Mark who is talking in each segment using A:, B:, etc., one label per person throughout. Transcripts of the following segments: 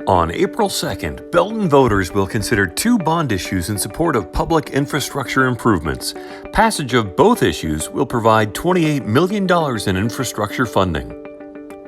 A: On April 2nd, Belton voters will consider two bond issues in support of public infrastructure improvements. Passage of both issues will provide $28 million in infrastructure funding.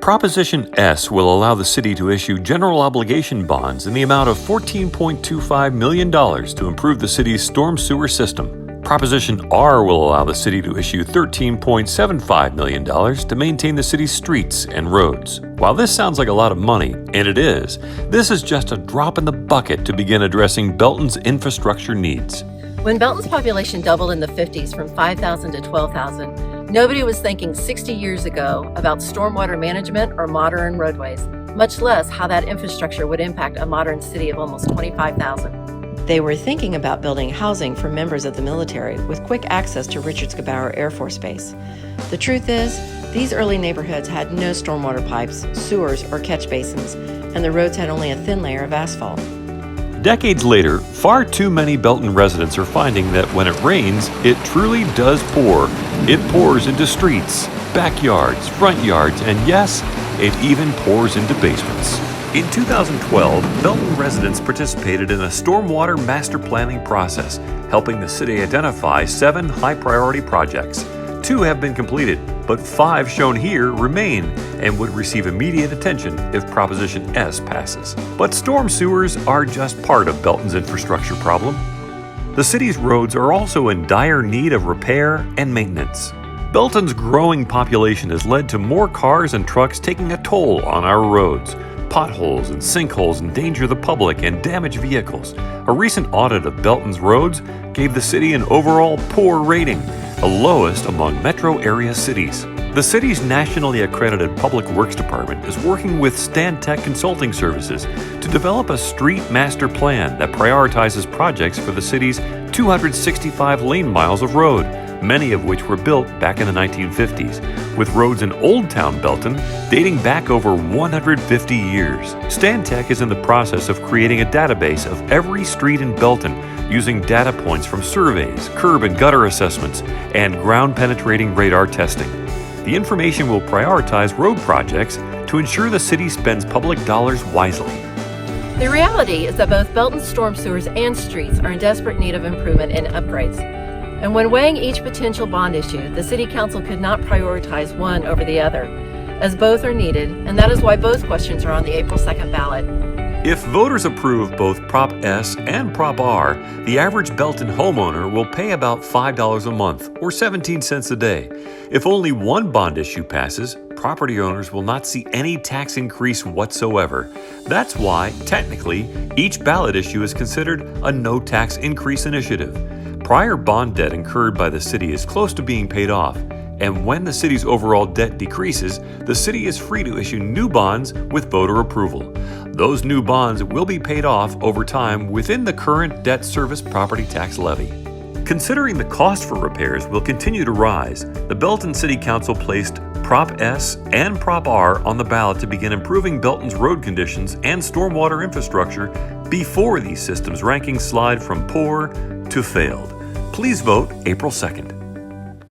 A: Proposition S will allow the city to issue general obligation bonds in the amount of $14.25 million to improve the city's storm sewer system. Proposition R will allow the city to issue $13.75 million to maintain the city's streets and roads. While this sounds like a lot of money, and it is, this is just a drop in the bucket to begin addressing Belton's infrastructure needs.
B: When Belton's population doubled in the 50s from 5,000 to 12,000, nobody was thinking 60 years ago about stormwater management or modern roadways, much less how that infrastructure would impact a modern city of almost 25,000. They were thinking about building housing for members of the military with quick access to Richards Gebaur Air Force Base. The truth is, these early neighborhoods had no stormwater pipes, sewers, or catch basins, and the roads had only a thin layer of asphalt.
A: Decades later, far too many Belton residents are finding that when it rains, it truly does pour. It pours into streets, backyards, front yards, and yes, it even pours into basements. In 2012, Belton residents participated in a stormwater master planning process, helping the city identify 7 high-priority projects. 2 have been completed, but 5 shown here remain and would receive immediate attention if Proposition S passes. But storm sewers are just part of Belton's infrastructure problem. The city's roads are also in dire need of repair and maintenance. Belton's growing population has led to more cars and trucks taking a toll on our roads. Potholes and sinkholes endanger the public and damage vehicles. A recent audit of Belton's roads gave the city an overall poor rating, the lowest among metro area cities. The city's nationally accredited Public Works Department is working with Stantec Consulting Services to develop a street master plan that prioritizes projects for the city's 265 lane miles of road, many of which were built back in the 1950s, with roads in Old Town Belton dating back over 150 years. Stantec is in the process of creating a database of every street in Belton using data points from surveys, curb and gutter assessments, and ground-penetrating radar testing. The information will prioritize road projects to ensure the city spends public dollars wisely.
B: The reality is that both Belton's storm sewers and streets are in desperate need of improvement and upgrades. And when weighing each potential bond issue, the City Council could not prioritize one over the other, as both are needed, and that is why both questions are on the April 2nd ballot.
A: If voters approve both Prop S and Prop R, the average Belton homeowner will pay about $5 a month, or 17 cents a day. If only one bond issue passes, property owners will not see any tax increase whatsoever. That's why, technically, each ballot issue is considered a no-tax increase initiative. Prior bond debt incurred by the city is close to being paid off, and when the city's overall debt decreases, the city is free to issue new bonds with voter approval. Those new bonds will be paid off over time within the current debt service property tax levy. Considering the cost for repairs will continue to rise, the Belton City Council placed Prop S and Prop R on the ballot to begin improving Belton's road conditions and stormwater infrastructure before these systems' rankings slide from poor to failed. Please vote April 2nd.